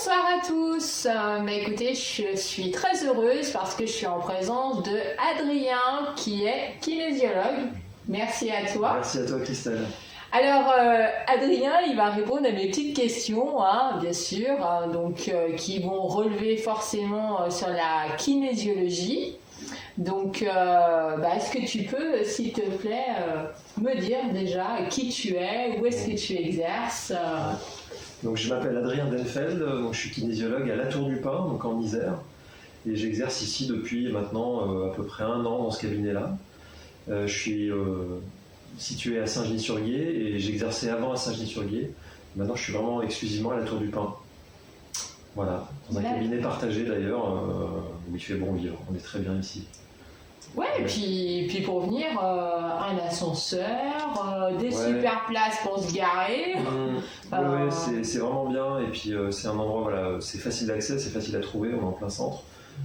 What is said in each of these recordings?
Bonsoir à tous. Écoutez, je suis très heureuse parce que je suis en présence de Adrien qui est kinésiologue. Merci à toi. Merci à toi, Christelle. Alors, Adrien, il va répondre à mes petites questions, bien sûr, qui vont relever forcément sur la kinésiologie. Donc, est-ce que tu peux, s'il te plaît, me dire déjà qui tu es, où est-ce que tu exerces Donc, je m'appelle Adrien Denfeld, donc je suis kinésiologue à La Tour du Pin, donc en Isère, et j'exerce ici depuis maintenant à peu près 1 an dans ce cabinet-là. Je suis situé à Saint-Genis-sur-Guiers et j'exerçais avant à Saint-Genis-sur-Guiers. Maintenant, je suis vraiment exclusivement à La Tour du Pin. Voilà, dans un cabinet partagé d'ailleurs, où il fait bon vivre. On est très bien ici. Ouais, et puis pour venir, un ascenseur, des super places pour se garer. Oui, c'est vraiment bien. Et puis c'est un endroit, voilà, c'est facile d'accès, c'est facile à trouver, on est en plein centre.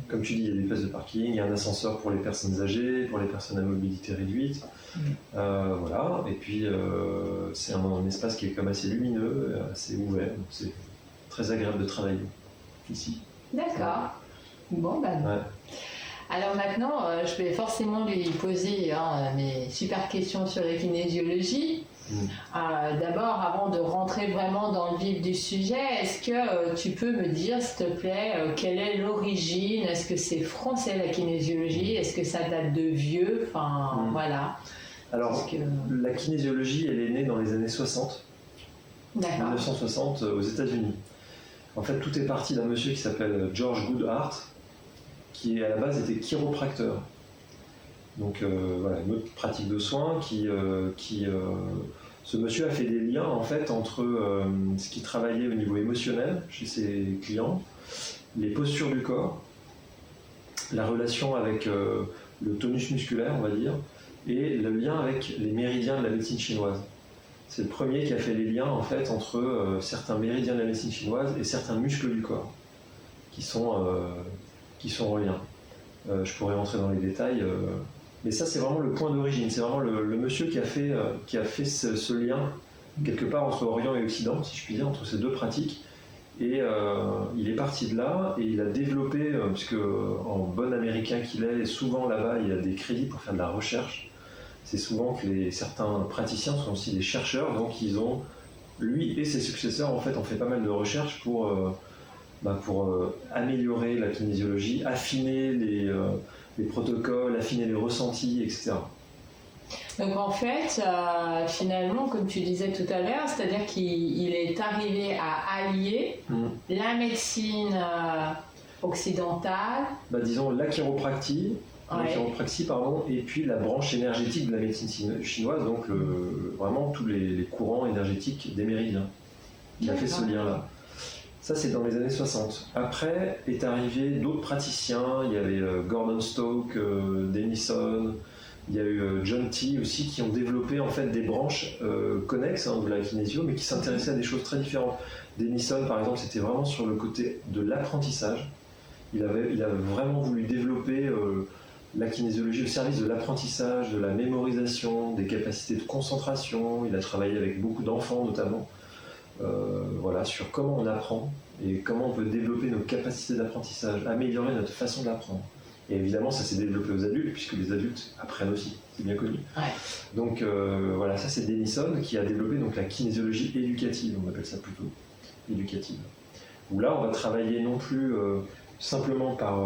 Comme tu dis, il y a des places de parking, il y a un ascenseur pour les personnes âgées, pour les personnes à mobilité réduite. Voilà, et puis c'est un espace qui est comme assez lumineux, assez ouvert, donc c'est très agréable de travailler ici. D'accord. Bon, Ouais. Alors maintenant, je vais forcément lui poser mes super questions sur la kinésiologie. D'abord, avant de rentrer vraiment dans le vif du sujet, est-ce que tu peux me dire, s'il te plaît, quelle est l'origine? Est-ce que c'est français la kinésiologie? Est-ce que ça date de vieux? Enfin, voilà. Alors, la kinésiologie, elle est née dans les années 60, D'accord. 1960 aux États-Unis. En fait, tout est parti d'un monsieur qui s'appelle George Goodhart, qui à la base était chiropracteur. Donc voilà, une autre pratique de soins ce monsieur a fait des liens en fait entre ce qui travaillait au niveau émotionnel chez ses clients, les postures du corps, la relation avec le tonus musculaire, on va dire, et le lien avec les méridiens de la médecine chinoise. C'est le premier qui a fait les liens en fait entre certains méridiens de la médecine chinoise et certains muscles du corps qui sont en lien. Je pourrais rentrer dans les détails, mais ça c'est vraiment le point d'origine, c'est vraiment le monsieur qui a fait ce lien quelque part entre Orient et Occident, si je puis dire, entre ces deux pratiques. Et il est parti de là et il a développé, puisque en bon américain qu'il est, souvent là-bas il y a des crédits pour faire de la recherche. C'est souvent que certains praticiens sont aussi des chercheurs, donc lui et ses successeurs en fait ont fait pas mal de recherches pour améliorer la kinésiologie, affiner les protocoles, affiner les ressentis, etc. Donc en fait, finalement, comme tu disais tout à l'heure, c'est-à-dire qu'il est arrivé à allier la médecine occidentale, disons la chiropraxie, et puis la branche énergétique de la médecine chinoise, donc vraiment tous les courants énergétiques des méridiens. Il a fait ce lien-là. Ça, c'est dans les années 60. Après, est arrivé d'autres praticiens. Il y avait Gordon Stoke, Denison, il y a eu John T aussi, qui ont développé en fait des branches connexes de la kinésio, mais qui s'intéressaient à des choses très différentes. Denison, par exemple, c'était vraiment sur le côté de l'apprentissage. Il a vraiment voulu développer la kinésiologie au service de l'apprentissage, de la mémorisation, des capacités de concentration. Il a travaillé avec beaucoup d'enfants notamment. Voilà, sur comment on apprend et comment on peut développer nos capacités d'apprentissage, améliorer notre façon d'apprendre. Et évidemment, ça s'est développé aux adultes, puisque les adultes apprennent aussi, c'est bien connu. Ouais. Donc voilà, ça c'est Denison qui a développé donc, la kinésiologie éducative, on appelle ça plutôt éducative. Où là, on va travailler non plus simplement par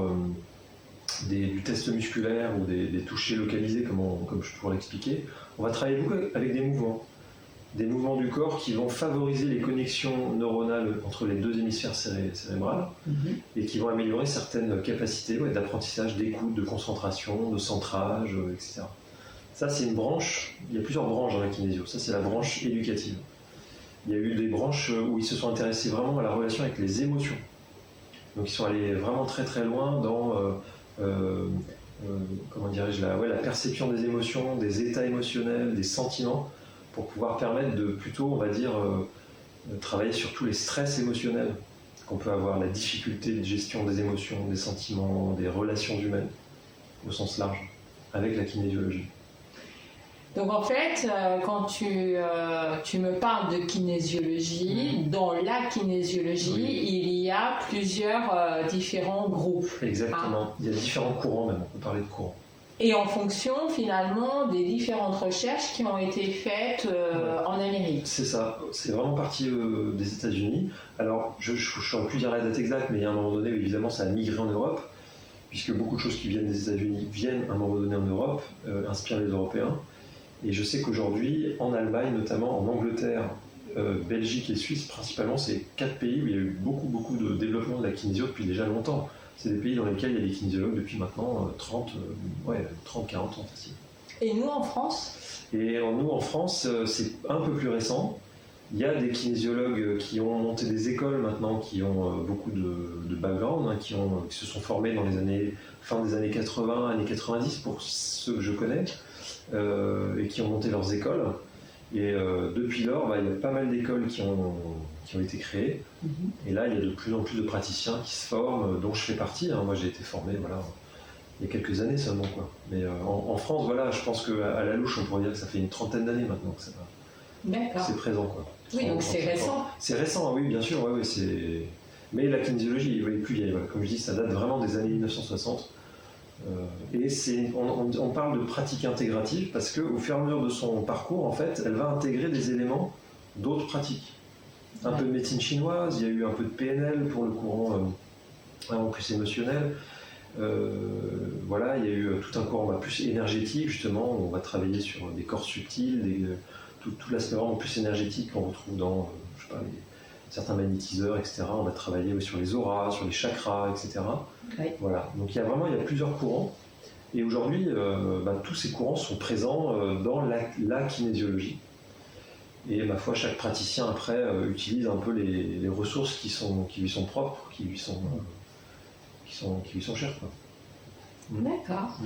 du test musculaire ou des touchés localisés, comme je pourrais l'expliquer. On va travailler beaucoup avec des mouvements du corps qui vont favoriser les connexions neuronales entre les deux hémisphères cérébrales et qui vont améliorer certaines capacités d'apprentissage, d'écoute, de concentration, de centrage, etc. Ça, c'est une branche, il y a plusieurs branches dans la kinésio. Ça, c'est la branche éducative. Il y a eu des branches où ils se sont intéressés vraiment à la relation avec les émotions. Donc, ils sont allés vraiment très très loin dans la perception des émotions, des états émotionnels, des sentiments, pour pouvoir permettre de plutôt, on va dire, travailler sur tous les stress émotionnels qu'on peut avoir, la difficulté de gestion des émotions, des sentiments, des relations humaines, au sens large, avec la kinésiologie. Donc en fait, quand tu me parles de kinésiologie, dans la kinésiologie, il y y a plusieurs différents groupes. Exactement. Il y a différents courants même, on peut parler de courants. Et en fonction finalement des différentes recherches qui ont été faites en Amérique. C'est ça, c'est vraiment parti des États-Unis. Alors je ne saurais plus dire la date exacte, mais il y a un moment donné où évidemment ça a migré en Europe, puisque beaucoup de choses qui viennent des États-Unis viennent à un moment donné en Europe, inspirent les Européens. Et je sais qu'aujourd'hui, en Allemagne, notamment en Angleterre, Belgique et Suisse, principalement, c'est 4 pays où il y a eu beaucoup de développement de la kinésio depuis déjà longtemps. C'est des pays dans lesquels il y a des kinésiologues depuis maintenant 30-40 ans facile. Et nous en France ? Et nous en France, c'est un peu plus récent. Il y a des kinésiologues qui ont monté des écoles maintenant, qui ont beaucoup de background, qui se sont formés dans les fin des années 80, années 90 pour ceux que je connais, et qui ont monté leurs écoles. Et depuis lors, il y a pas mal d'écoles qui ont été créées. Et là, il y a de plus en plus de praticiens qui se forment, dont je fais partie. Moi, j'ai été formé il y a quelques années seulement. Mais en France, je pense qu'à la louche, on pourrait dire que ça fait une trentaine d'années maintenant que c'est présent. Oui, donc c'est récent. C'est récent, oui, bien sûr. Ouais, mais la kinésiologie est plus vieille. Comme je dis, ça date vraiment des années 1960. Et on parle de pratique intégrative parce qu'au fur et à mesure de son parcours, en fait, elle va intégrer des éléments d'autres pratiques. Un peu de médecine chinoise, il y a eu un peu de PNL pour le courant vraiment plus émotionnel. Il y a eu tout un courant plus énergétique, justement, où on va travailler sur des corps subtils, tout l'aspect vraiment plus énergétique qu'on retrouve dans certains magnétiseurs, etc. On va travailler sur les auras, sur les chakras, etc. Oui. Voilà. Donc il y a plusieurs courants. Et aujourd'hui, tous ces courants sont présents dans la kinésiologie. Et ma foi, chaque praticien après utilise un peu les ressources qui lui sont propres, qui lui sont chères. D'accord.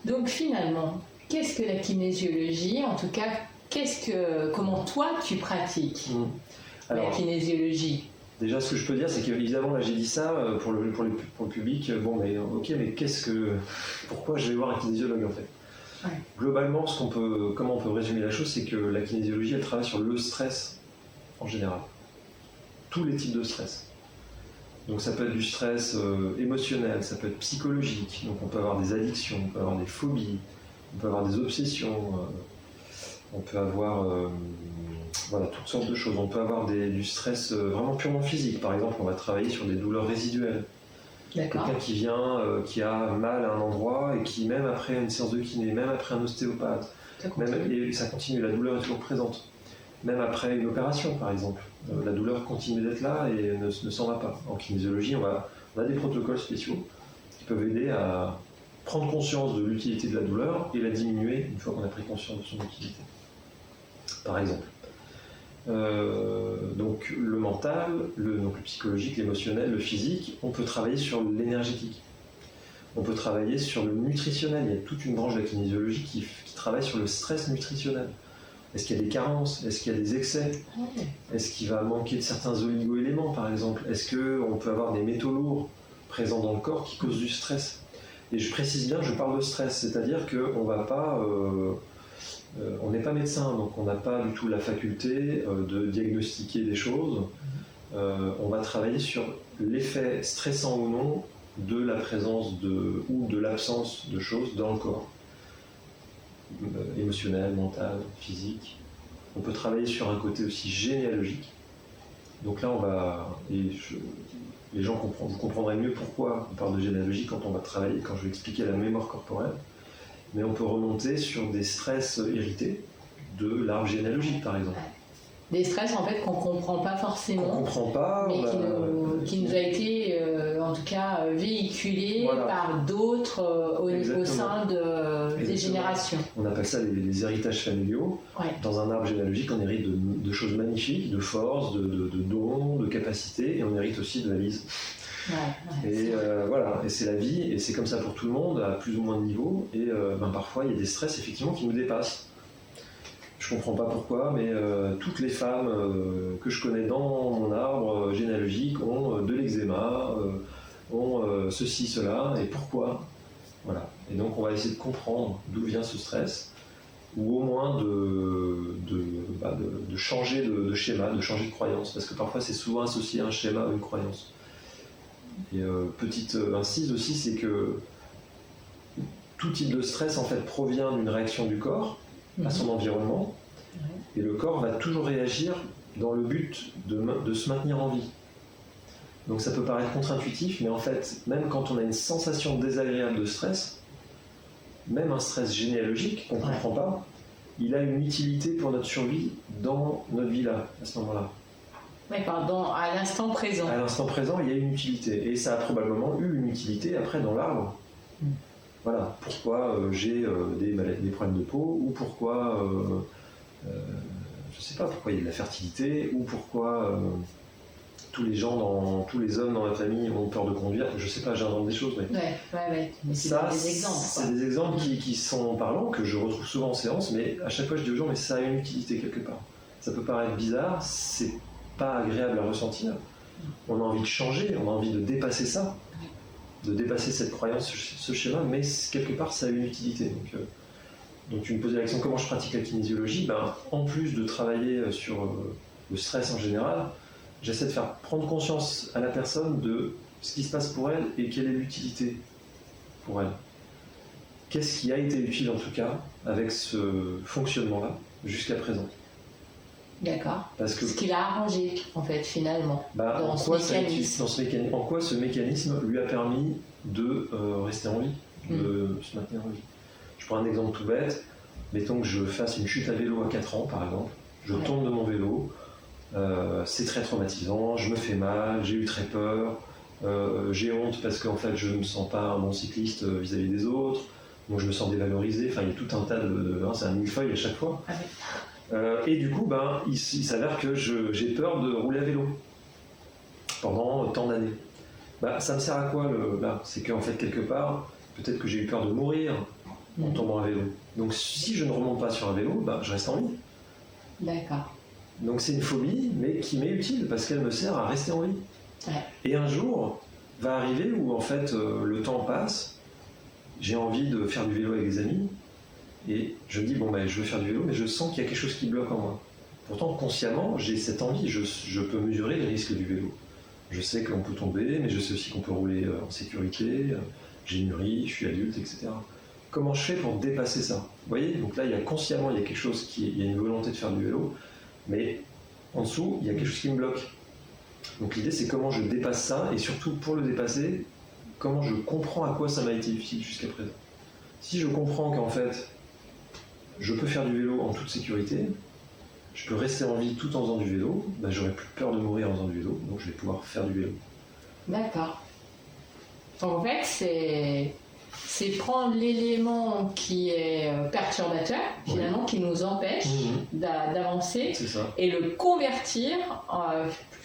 Donc finalement, qu'est-ce que la kinésiologie ? En tout cas, comment toi tu pratiques la kinésiologie ? Déjà, ce que je peux dire, c'est qu'évidemment, là, j'ai dit ça pour le public. Mais pourquoi je vais voir un kinésiologue en fait ? Ouais. Globalement, comment on peut résumer la chose, c'est que la kinésiologie, elle travaille sur le stress en général. Tous les types de stress. Donc ça peut être du stress émotionnel, ça peut être psychologique. Donc on peut avoir des addictions, on peut avoir des phobies, on peut avoir des obsessions, on peut avoir toutes sortes de choses. On peut avoir du stress vraiment purement physique. Par exemple, on va travailler sur des douleurs résiduelles. D'accord. Quelqu'un qui vient, qui a mal à un endroit et qui, même après une séance de kiné, même après un ostéopathe, et ça continue, la douleur est toujours présente. Même après une opération, par exemple, la douleur continue d'être là et ne s'en va pas. En kinésiologie, on a des protocoles spéciaux qui peuvent aider à prendre conscience de l'utilité de la douleur et la diminuer une fois qu'on a pris conscience de son utilité. Par exemple. Donc le mental, le psychologique, l'émotionnel, le physique, on peut travailler sur l'énergétique. On peut travailler sur le nutritionnel. Il y a toute une branche de la kinésiologie qui travaille sur le stress nutritionnel. Est-ce qu'il y a des carences ? Est-ce qu'il y a des excès ? Est-ce qu'il va manquer de certains oligo-éléments, par exemple ? Est-ce qu'on peut avoir des métaux lourds présents dans le corps qui causent du stress ? Et je précise bien que je parle de stress, c'est-à-dire qu'on ne va pas... on n'est pas médecin, donc on n'a pas du tout la faculté de diagnostiquer des choses. On va travailler sur l'effet stressant ou non de la présence ou de l'absence de choses dans le corps. Émotionnel, mental, physique. On peut travailler sur un côté aussi généalogique. Donc là, les gens vous comprendrez mieux pourquoi on parle de généalogie quand je vais expliquer la mémoire corporelle. Mais on peut remonter sur des stress hérités de l'arbre généalogique, par exemple. Des stress en fait qu'on ne comprend pas forcément, qu'on comprend pas, mais qui nous a été en tout cas véhiculé par d'autres au sein des générations. On appelle ça les héritages familiaux. Ouais. Dans un arbre généalogique, on hérite de choses magnifiques, de force, de dons, de capacités, et on hérite aussi de valise. Et c'est la vie, et c'est comme ça pour tout le monde, à plus ou moins de niveaux, et parfois il y a des stress effectivement qui nous dépassent. Je comprends pas pourquoi, mais toutes les femmes que je connais dans mon arbre généalogique ont de l'eczéma, ont ceci, cela, et pourquoi ? Voilà. Et donc on va essayer de comprendre d'où vient ce stress, ou au moins de changer de schéma, de changer de croyance, parce que parfois c'est souvent associé à un schéma ou une croyance. Et petite incise aussi, c'est que tout type de stress en fait provient d'une réaction du corps à son environnement, et le corps va toujours réagir dans le but de se maintenir en vie. Donc ça peut paraître contre-intuitif, mais en fait, même quand on a une sensation désagréable de stress, même un stress généalogique qu'on ne comprend pas, il a une utilité pour notre survie dans notre vie là, à ce moment-là. D'accord, à l'instant présent. À l'instant présent, il y a une utilité. Et ça a probablement eu une utilité après dans l'arbre. Voilà, pourquoi j'ai des problèmes de peau, ou pourquoi, je ne sais pas, pourquoi il y a de la fertilité, ou pourquoi tous les hommes dans la famille ont peur de conduire. Je ne sais pas, j'invente des choses, mais Mais ça, des exemples. C'est des exemples qui sont parlants, que je retrouve souvent en séance, mais à chaque fois je dis aux gens, mais ça a une utilité quelque part. Ça peut paraître bizarre, c'est pas agréable à ressentir. On a envie de changer, on a envie de dépasser ça, de dépasser cette croyance, ce schéma, mais quelque part ça a une utilité. Donc tu me posais la question, comment je pratique la kinésiologie? En plus de travailler sur le stress en général, j'essaie de faire prendre conscience à la personne de ce qui se passe pour elle et quelle est l'utilité pour elle. Qu'est-ce qui a été utile en tout cas avec ce fonctionnement-là jusqu'à présent? D'accord. Parce que, ce qu'il a arrangé en fait finalement en quoi ce mécanisme lui a permis de rester en vie, de se maintenir en vie. Je prends un exemple tout bête. Mettons que je fasse une chute à vélo à 4 ans par exemple. Je tombe de mon vélo. C'est très traumatisant, je me fais mal, j'ai eu très peur, j'ai honte parce qu'en fait je ne me sens pas un bon cycliste vis-à-vis des autres, donc je me sens dévalorisé, enfin il y a tout un tas c'est un millefeuille à chaque fois. Et du coup il s'avère que j'ai peur de rouler à vélo pendant tant d'années. Ça me sert à quoi c'est qu'en fait quelque part, peut-être que j'ai eu peur de mourir en tombant à vélo. Donc si je ne remonte pas sur un vélo, je reste en vie. D'accord. Donc c'est une phobie, mais qui m'est utile parce qu'elle me sert à rester en vie. Et un jour va arriver où en fait le temps passe, j'ai envie de faire du vélo avec des amis, et je me dis je veux faire du vélo, mais je sens qu'il y a quelque chose qui bloque en moi. Pourtant consciemment j'ai cette envie, je peux mesurer les risques du vélo. Je sais qu'on peut tomber, mais je sais aussi qu'on peut rouler en sécurité, j'ai mûri, je suis adulte, etc. Comment je fais pour dépasser ça? Vous voyez, donc là il y a consciemment il y a quelque chose il y a une volonté de faire du vélo. Mais en dessous, il y a quelque chose qui me bloque. Donc l'idée, c'est comment je dépasse ça, et surtout, pour le dépasser, comment je comprends à quoi ça m'a été utile jusqu'à présent. Si je comprends qu'en fait, je peux faire du vélo en toute sécurité, je peux rester en vie tout en faisant du vélo, j'aurai plus peur de mourir en faisant du vélo, donc je vais pouvoir faire du vélo. D'accord. En fait, c'est prendre l'élément qui est perturbateur, finalement, qui nous empêche d'avancer, et le convertir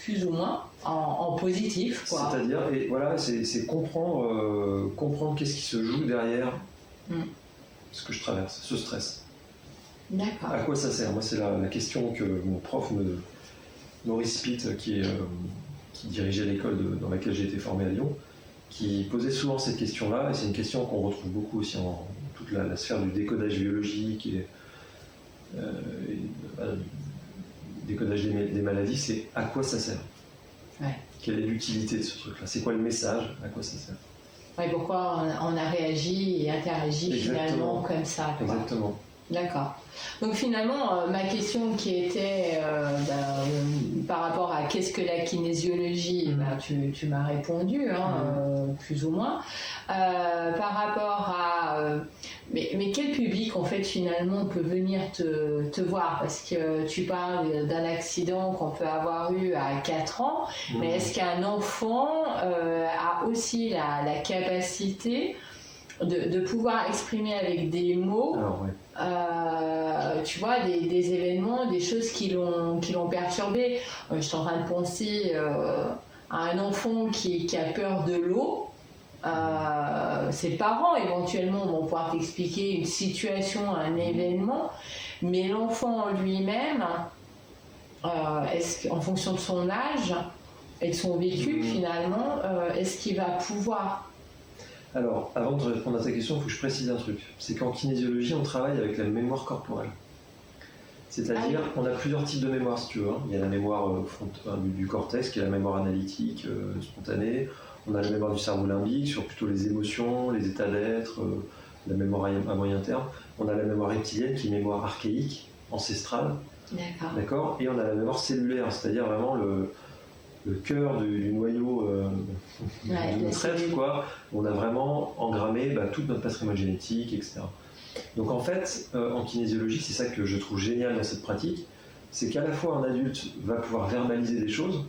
plus ou moins en positif. C'est-à-dire, et voilà, c'est comprendre qu'est-ce qui se joue derrière ce que je traverse, ce stress. D'accord. À quoi ça sert? Moi, c'est la question que mon prof, Maurice Pitt, qui dirigeait l'école dans laquelle j'ai été formé à Lyon, qui posait souvent cette question-là, et c'est une question qu'on retrouve beaucoup aussi en toute la sphère du décodage biologique et décodage des maladies, c'est à quoi ça sert? Quelle est l'utilité de ce truc-là? C'est quoi le message? À quoi ça sert? Pourquoi on a réagi et interagi finalement comme ça? Exactement. D'accord. Donc finalement, ma question qui était par rapport à qu'est-ce que la kinésiologie, tu m'as répondu, plus ou moins. Par rapport à... mais quel public, en fait, finalement, peut venir te voir? Parce que tu parles d'un accident qu'on peut avoir eu à 4 ans, mais est-ce qu'un enfant a aussi la capacité de pouvoir exprimer avec des mots, tu vois, des événements, des choses qui l'ont perturbé. Je suis en train de penser à un enfant qui a peur de l'eau. Ses parents éventuellement vont pouvoir t'expliquer une situation, un événement, mais l'enfant lui-même, est-ce qu'en fonction de son âge et de son vécu finalement, est-ce qu'il va pouvoir Alors, avant de répondre à ta question, il faut que je précise un truc. C'est qu'en kinésiologie, on travaille avec la mémoire corporelle. C'est-à-dire, on a plusieurs types de mémoire, si tu veux. Il y a la mémoire du cortex, qui est la mémoire analytique, spontanée. On a la mémoire du cerveau limbique, sur plutôt les émotions, les états d'être, la mémoire à moyen terme. On a la mémoire reptilienne, qui est une mémoire archaïque, ancestrale. D'accord. Et on a la mémoire cellulaire, c'est-à-dire vraiment le cœur du noyau de notre être, quoi. On a vraiment engrammé tout notre patrimoine génétique, etc. Donc en fait, en kinésiologie, c'est ça que je trouve génial dans cette pratique, c'est qu'à la fois un adulte va pouvoir verbaliser des choses,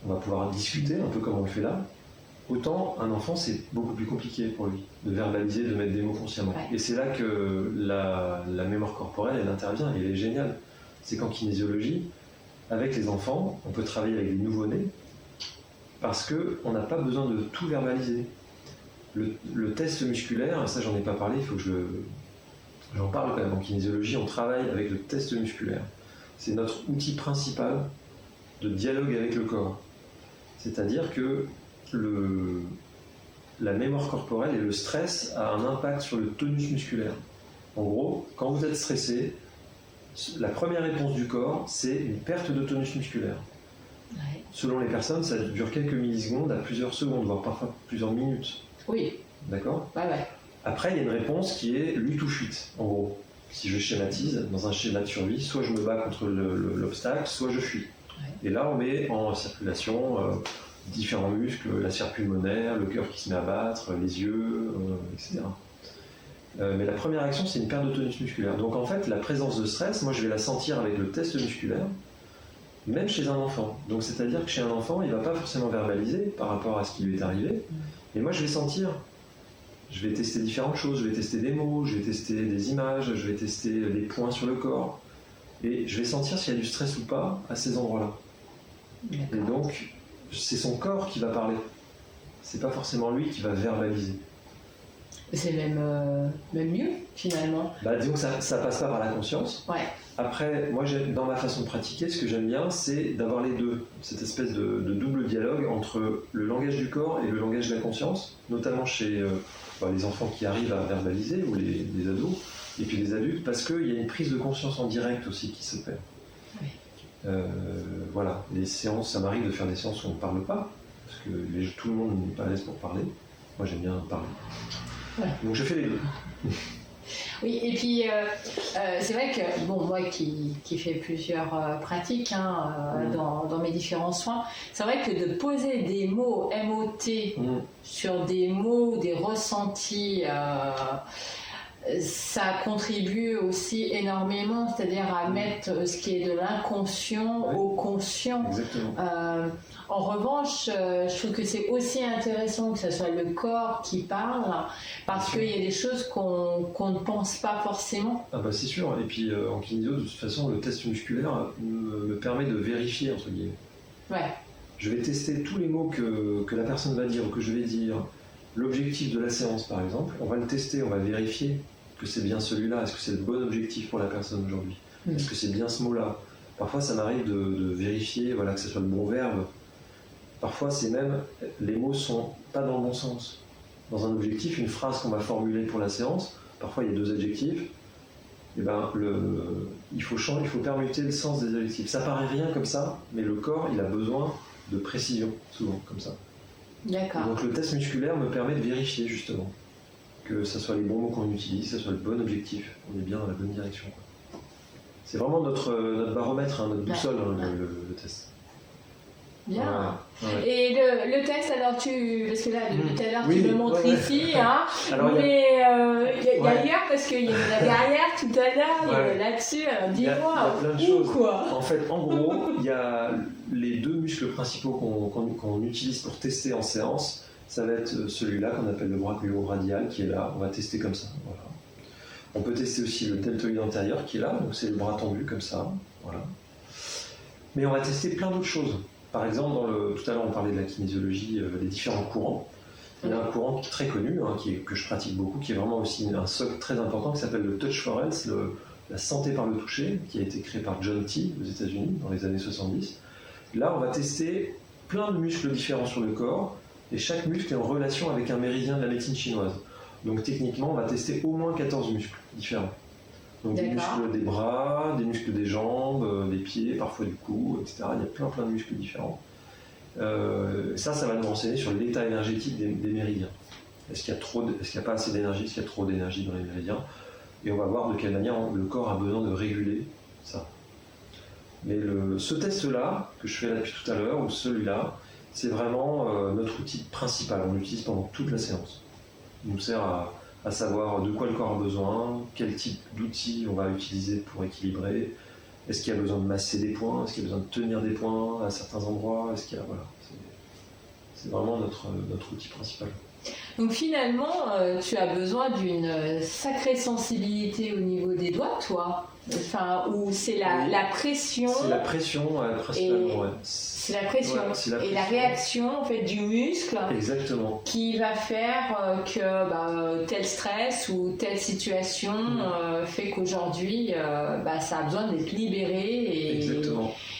on va pouvoir discuter un peu comme on le fait là, autant un enfant c'est beaucoup plus compliqué pour lui de verbaliser, de mettre des mots consciemment. Ouais. Et c'est là que la mémoire corporelle elle intervient, et elle est géniale. C'est qu'en kinésiologie, avec les enfants, on peut travailler avec des nouveau-nés parce qu'on n'a pas besoin de tout verbaliser. Le test musculaire, ça j'en ai pas parlé, il faut que j'en parle quand même. En kinésiologie, on travaille avec le test musculaire. C'est notre outil principal de dialogue avec le corps. C'est-à-dire que la mémoire corporelle et le stress a un impact sur le tonus musculaire. En gros, quand vous êtes stressé, la première réponse du corps, c'est une perte de tonus musculaire. Ouais. Selon les personnes, ça dure quelques millisecondes à plusieurs secondes, voire parfois plusieurs minutes. Oui. D'accord ? Ouais. Après, il y a une réponse qui est lutte ou fuite, en gros. Si je schématise, dans un schéma de survie, soit je me bats contre l'obstacle, soit je fuis. Ouais. Et là, on met en circulation différents muscles, la sphère pulmonaire, le cœur qui se met à battre, les yeux, etc. Mais la première action, c'est une perte de tonus musculaire. Donc en fait, la présence de stress, moi je vais la sentir avec le test musculaire, même chez un enfant. Donc c'est-à-dire que chez un enfant, il ne va pas forcément verbaliser par rapport à ce qui lui est arrivé, mais moi je vais sentir. Je vais tester différentes choses, je vais tester des mots, je vais tester des images, je vais tester des points sur le corps. Et je vais sentir s'il y a du stress ou pas à ces endroits-là. D'accord. Et donc, c'est son corps qui va parler. C'est pas forcément lui qui va verbaliser. C'est même mieux, finalement. Disons que ça passe pas par la conscience. Ouais. Après, moi, dans ma façon de pratiquer, ce que j'aime bien, c'est d'avoir les deux. Cette espèce de double dialogue entre le langage du corps et le langage de la conscience, notamment chez les enfants qui arrivent à verbaliser, ou les ados, et puis les adultes, parce qu'il y a une prise de conscience en direct aussi qui s'opère. Oui. Voilà, les séances, ça m'arrive de faire des séances où on ne parle pas, parce que tout le monde n'est pas à l'aise pour parler. Moi, j'aime bien parler. Ouais. Donc je fais les deux. Oui, et puis c'est vrai que, moi qui fais plusieurs pratiques dans mes différents soins, c'est vrai que de poser des mots MOT sur des mots, des ressentis, ça contribue aussi énormément, c'est-à-dire à mettre ce qui est de l'inconscient au conscient. En revanche, je trouve que c'est aussi intéressant que ce soit le corps qui parle, parce qu'il y a des choses qu'on ne pense pas forcément. Ah c'est sûr, et puis en kinésio, de toute façon, le test musculaire me permet de vérifier, entre guillemets. Ouais. Je vais tester tous les mots que la personne va dire ou que je vais dire. L'objectif de la séance, par exemple, on va le tester, on va vérifier que c'est bien celui-là. Est-ce que c'est le bon objectif pour la personne aujourd'hui ? Est-ce que c'est bien ce mot-là ? Parfois, ça m'arrive de vérifier que ce soit le bon verbe. Parfois, c'est même, les mots sont pas dans le bon sens. Dans un objectif, une phrase qu'on va formuler pour la séance, parfois il y a 2 adjectifs, il faut permuter le sens des adjectifs. Ça paraît rien comme ça, mais le corps, il a besoin de précision, souvent, comme ça. D'accord. Et donc le test musculaire me permet de vérifier, justement, que ce soit les bons mots qu'on utilise, que ce soit le bon objectif, on est bien dans la bonne direction. C'est vraiment notre baromètre, notre boussole, le test. Bien. Ouais. Et le test, alors parce que là, depuis tout à l'heure, tu le montres ici, alors, mais il y a ailleurs, parce qu'il y avait la derrière tout à l'heure, il y avait là-dessus, alors dis-moi, il y a plein de choses. Quoi. En fait, en gros, il y a les 2 muscles principaux qu'on utilise pour tester en séance. Ça va être celui-là qu'on appelle le brachio-radial, qui est là, on va tester comme ça. Voilà. On peut tester aussi le deltoïde antérieur, qui est là, donc c'est le bras tendu comme ça. Voilà. Mais on va tester plein d'autres choses. Par exemple, tout à l'heure on parlait de la kinésiologie, des différents courants. Il y a un courant qui est très connu, que je pratique beaucoup, qui est vraiment aussi un socle très important, qui s'appelle le Touch for Health, la santé par le toucher, qui a été créé par John T aux États-Unis dans les années 70. Là, on va tester plein de muscles différents sur le corps, et chaque muscle est en relation avec un méridien de la médecine chinoise. Donc techniquement, on va tester au moins 14 muscles différents. Donc des muscles des bras, des muscles des jambes, des pieds, parfois du cou, etc. Il y a plein de muscles différents. Ça va nous renseigner sur l'état énergétique des méridiens. Est-ce qu'il n'y a pas assez d'énergie, est-ce qu'il y a trop d'énergie dans les méridiens? Et on va voir de quelle manière le corps a besoin de réguler ça. Mais ce test-là, que je fais là depuis tout à l'heure, ou celui-là, c'est vraiment notre outil principal. On l'utilise pendant toute la séance. Il nous sert à savoir de quoi le corps a besoin, quel type d'outils on va utiliser pour équilibrer, est-ce qu'il y a besoin de masser des points, est-ce qu'il y a besoin de tenir des points à certains endroits, est-ce qu'il y a, voilà, c'est vraiment notre outil principal. Donc finalement, tu as besoin d'une sacrée sensibilité au niveau des doigts, toi. Enfin, ou c'est la pression. C'est la pression, principalement. Ouais. C'est la pression. Ouais, c'est la pression. Et la réaction en fait du muscle. Exactement. Qui va faire que tel stress ou telle situation fait qu'aujourd'hui, ça a besoin d'être libéré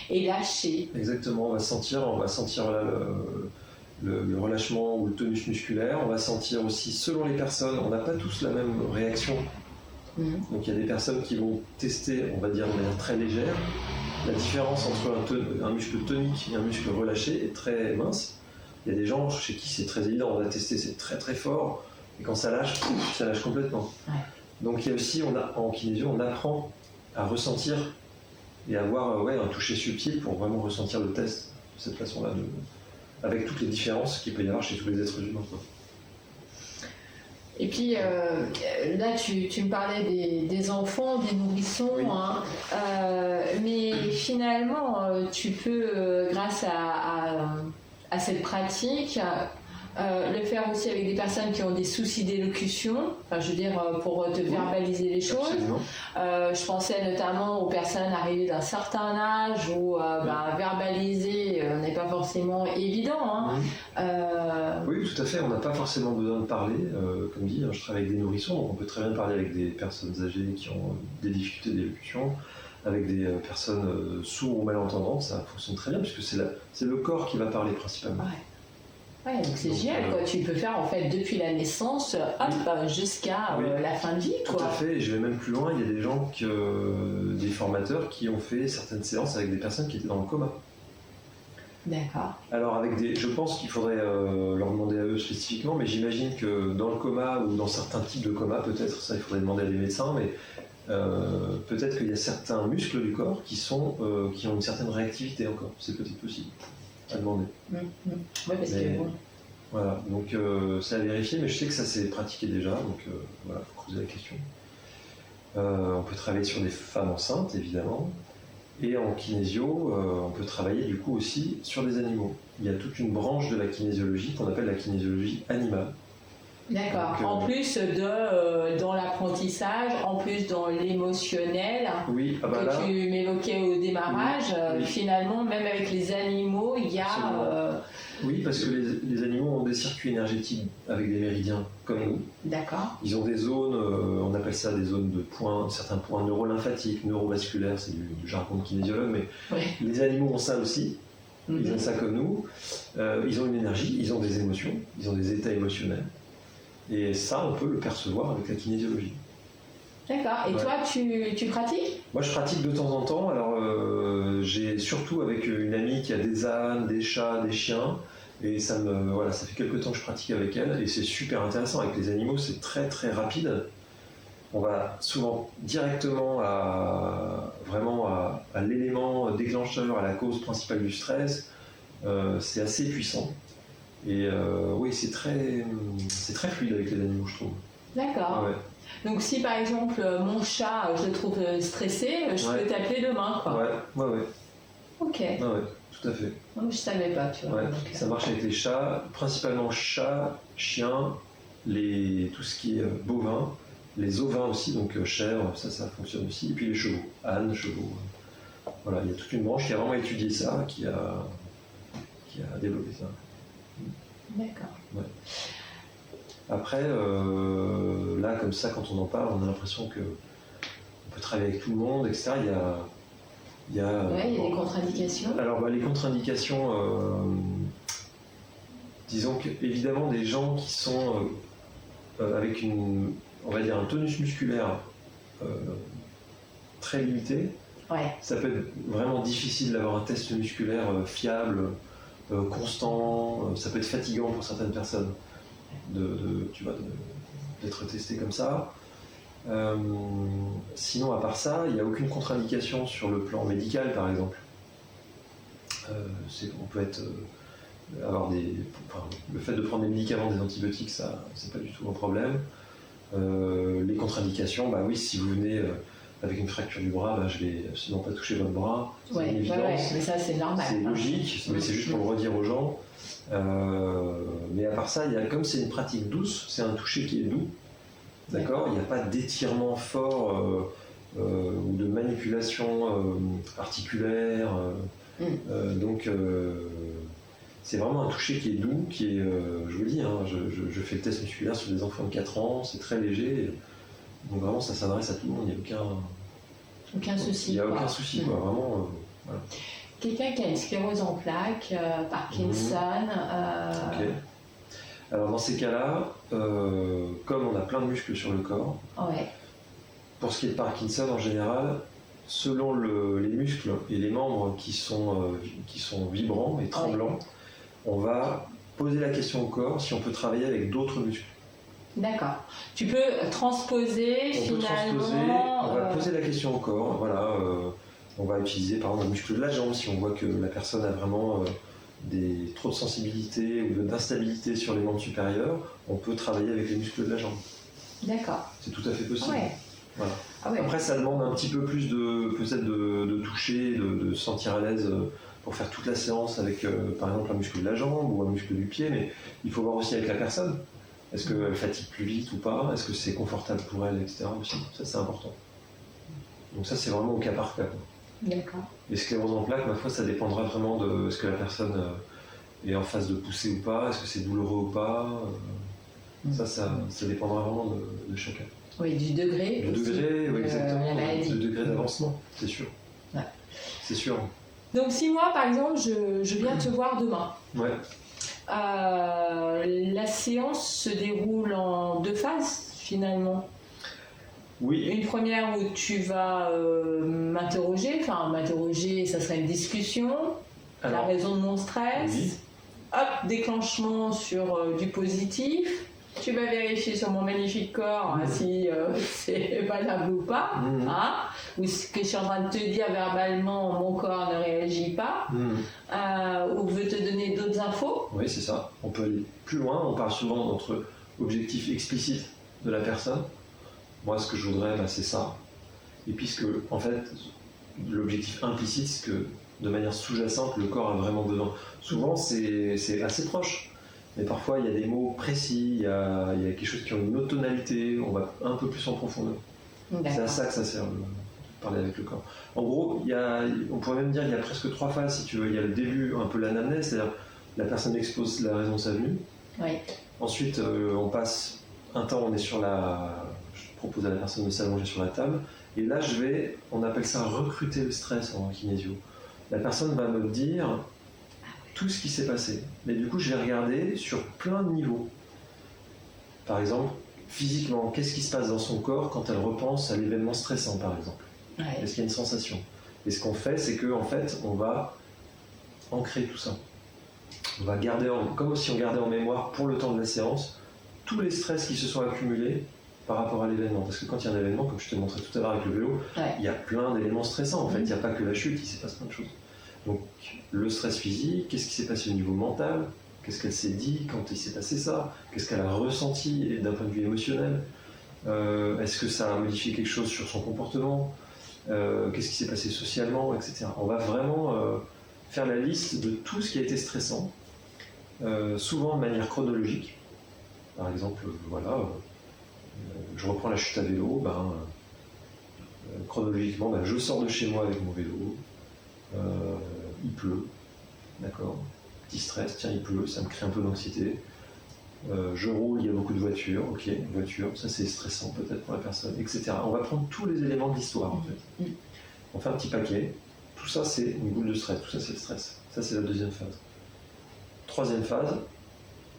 et lâché. Exactement. On va sentir là, le relâchement ou le tonus musculaire. On va sentir aussi, selon les personnes, on n'a pas tous la même réaction. Donc il y a des personnes qui vont tester, on va dire de manière très légère. La différence entre un muscle tonique et un muscle relâché est très mince. Il y a des gens chez qui c'est très évident, on va tester, c'est très très fort, et quand ça lâche complètement. Ouais. Donc il y a aussi, en kinésio, on apprend à ressentir et à avoir un toucher subtil pour vraiment ressentir le test de cette façon-là, avec toutes les différences qu'il peut y avoir chez tous les êtres humains. Et puis là, tu me parlais des enfants, des nourrissons, oui. Mais finalement, tu peux, grâce à cette pratique, le faire aussi avec des personnes qui ont des soucis d'élocution, enfin, je veux dire, pour te verbaliser les choses. Je pensais notamment aux personnes arrivées d'un certain âge où verbaliser n'est pas forcément évident. Oui, tout à fait, on n'a pas forcément besoin de parler. Comme dit, je travaille avec des nourrissons, donc on peut très bien parler avec des personnes âgées qui ont des difficultés d'élocution, avec des personnes sourdes ou malentendantes, ça fonctionne très bien, puisque c'est le corps qui va parler principalement. Ouais, donc c'est génial, quoi. Tu peux faire en fait depuis la naissance jusqu'à la fin de vie, quoi. Tout à fait, et je vais même plus loin, il y a des gens, des formateurs qui ont fait certaines séances avec des personnes qui étaient dans le coma. D'accord. Alors je pense qu'il faudrait leur demander à eux spécifiquement, mais j'imagine que dans le coma ou dans certains types de coma, peut-être, ça il faudrait demander à des médecins, mais peut-être qu'il y a certains muscles du corps qui ont une certaine réactivité encore, c'est peut-être possible. À demander. Voilà, donc c'est à vérifier, mais je sais que ça s'est pratiqué déjà, donc voilà, il faut creuser la question. On peut travailler sur des femmes enceintes, évidemment, et en kinésio, on peut travailler du coup aussi sur des animaux. Il y a toute une branche de la kinésiologie qu'on appelle la kinésiologie animale. D'accord. Donc, en plus dans l'apprentissage, en plus dans l'émotionnel, que tu m'évoquais au démarrage, finalement, même avec les animaux, il y a... Oui, parce que les animaux ont des circuits énergétiques avec des méridiens comme nous. D'accord. Ils ont des zones, on appelle ça des zones de points, certains points neurolymphatiques, neurovasculaires, c'est du jargon de kinésiologue, mais les animaux ont ça aussi. Ils ont ça comme nous. Ils ont une énergie, ils ont des émotions, ils ont des états émotionnels. Et ça, on peut le percevoir avec la kinésiologie. D'accord. Et toi, tu pratiques ? Moi, je pratique de temps en temps. Alors, j'ai surtout avec une amie qui a des ânes, des chats, des chiens. Et ça fait quelques temps que je pratique avec elle. Et c'est super intéressant. Avec les animaux, c'est très, très rapide. On va souvent directement à l'élément déclencheur, à la cause principale du stress. C'est assez puissant. Et oui, c'est très fluide avec les animaux, je trouve. D'accord. Donc si par exemple mon chat, je le trouve stressé, je peux t'appeler demain, quoi. Ouais. Ok. Ouais, tout à fait. Non, je savais pas, tu vois. Donc, ça marche avec les chats, principalement chats, chiens, tout ce qui est bovin, les ovins aussi, donc chèvres, ça fonctionne aussi, et puis les chevaux, ânes, chevaux. Voilà, il y a toute une branche qui a vraiment étudié ça, qui a développé ça. D'accord. Ouais. Après, là, comme ça, quand on en parle, on a l'impression qu'on peut travailler avec tout le monde, etc. Il y a des contre-indications. Alors, les contre-indications, Disons qu'évidemment, des gens qui sont avec on va dire un tonus musculaire très limité, ça peut être vraiment difficile d'avoir un test musculaire fiable, constant, ça peut être fatigant pour certaines personnes d'être testé comme ça. Sinon, à part ça, il n'y a aucune contre-indication sur le plan médical, par exemple. On peut avoir le fait de prendre des médicaments, des antibiotiques, ça, c'est pas du tout un problème. Les contre-indications, bah oui, si vous venez avec une fracture du bras, bah, je vais absolument pas toucher votre bras. C'est une évidence. Mais ça, c'est normal. C'est logique, mais c'est juste pour le redire aux gens. Mais à part ça, comme c'est une pratique douce, c'est un toucher qui est doux. D'accord. Il n'y a pas d'étirement fort ou de manipulation articulaire. Donc, c'est vraiment un toucher qui est doux, qui est, je vous le dis, hein, je fais le test musculaire sur des enfants de 4 ans, c'est très léger. Donc vraiment, ça s'adresse à tout le monde, il n'y a aucun souci. Il n'y a aucun souci, quoi, vraiment. Voilà. Quelqu'un qui a une sclérose en plaques, Parkinson. Ok. Alors dans ces cas-là, comme on a plein de muscles sur le corps, pour ce qui est de Parkinson en général, selon les muscles et les membres qui sont vibrants et tremblants, on va poser la question au corps si on peut travailler avec d'autres muscles. D'accord. Tu peux transposer finalement. On va poser la question au corps. Voilà, on va utiliser par exemple le muscle de la jambe si on voit que la personne a vraiment trop de sensibilité ou d'instabilité sur les membres supérieurs. On peut travailler avec les muscles de la jambe. D'accord. C'est tout à fait possible. Voilà. Après, ça demande un petit peu plus peut-être de toucher, de se sentir à l'aise pour faire toute la séance avec par exemple un muscle de la jambe ou un muscle du pied, mais il faut voir aussi avec la personne. Est-ce qu'elle fatigue plus vite ou pas? Est-ce que c'est confortable pour elle, etc. aussi. Ça, c'est important. Donc ça, c'est vraiment au cas par cas. D'accord. Les scléroses en plaques, ma foi, ça dépendra vraiment de ce que la personne est en phase de pousser ou pas, est-ce que c'est douloureux ou pas. Ça dépendra vraiment de chacun. Oui, du degré. Du degré, oui, exactement. Du degré d'avancement, c'est sûr. Ouais. C'est sûr. Donc si moi, par exemple, je viens te voir demain. La séance se déroule en 2 phases, finalement. Oui. Une première où tu vas m'interroger, ça serait une discussion, la raison de mon stress, hop, déclenchement sur du positif. Tu vas vérifier sur mon magnifique corps si c'est valable ou pas, ou ce que je suis en train de te dire verbalement, mon corps ne réagit pas, ou veut te donner d'autres infos. Oui, c'est ça. On peut aller plus loin. On parle souvent d'entre objectifs explicites de la personne. Moi, ce que je voudrais, c'est ça. Et puisque, en fait, l'objectif implicite, c'est que de manière sous-jacente, le corps a vraiment besoin. Souvent, c'est assez proche. Mais parfois, il y a des mots précis, il y a quelque chose qui a une autre tonalité, on va un peu plus en profondeur. C'est à ça que ça sert, de parler avec le corps. En gros, on pourrait même dire qu'il y a presque 3 phases, si tu veux. Il y a le début, un peu l'anamnèse, c'est-à-dire la personne expose la raison de sa venue. Ensuite, on passe un temps, je propose à la personne de s'allonger sur la table, et là, on appelle ça recruter le stress en kinésio. La personne va me dire tout ce qui s'est passé. Mais du coup, je vais regarder sur plein de niveaux. Par exemple, physiquement, qu'est-ce qui se passe dans son corps quand elle repense à l'événement stressant, par exemple? Est-ce qu'il y a une sensation? Et ce qu'on fait, c'est qu'en fait, on va ancrer tout ça. On va garder, comme si on gardait en mémoire pour le temps de la séance, tous les stress qui se sont accumulés par rapport à l'événement. Parce que quand il y a un événement, comme je te montrais tout à l'heure avec le vélo, il y a plein d'éléments stressants. En fait, il n'y a pas que la chute, il se passe plein de choses. Donc, le stress physique, qu'est-ce qui s'est passé au niveau mental? Qu'est-ce qu'elle s'est dit quand il s'est passé ça? Qu'est-ce qu'elle a ressenti d'un point de vue émotionnel? Est-ce que ça a modifié quelque chose sur son comportement? Qu'est-ce qui s'est passé socialement, etc. On va vraiment faire la liste de tout ce qui a été stressant, souvent de manière chronologique. Par exemple, je reprends la chute à vélo, chronologiquement, je sors de chez moi avec mon vélo, il pleut, d'accord, petit stress, tiens il pleut, ça me crée un peu d'anxiété, je roule, il y a beaucoup de voitures, ok, voiture, ça c'est stressant peut-être pour la personne, etc. On va prendre tous les éléments de l'histoire en fait. On fait un petit paquet, tout ça c'est une boule de stress, tout ça c'est le stress, ça c'est la deuxième phase. Troisième phase,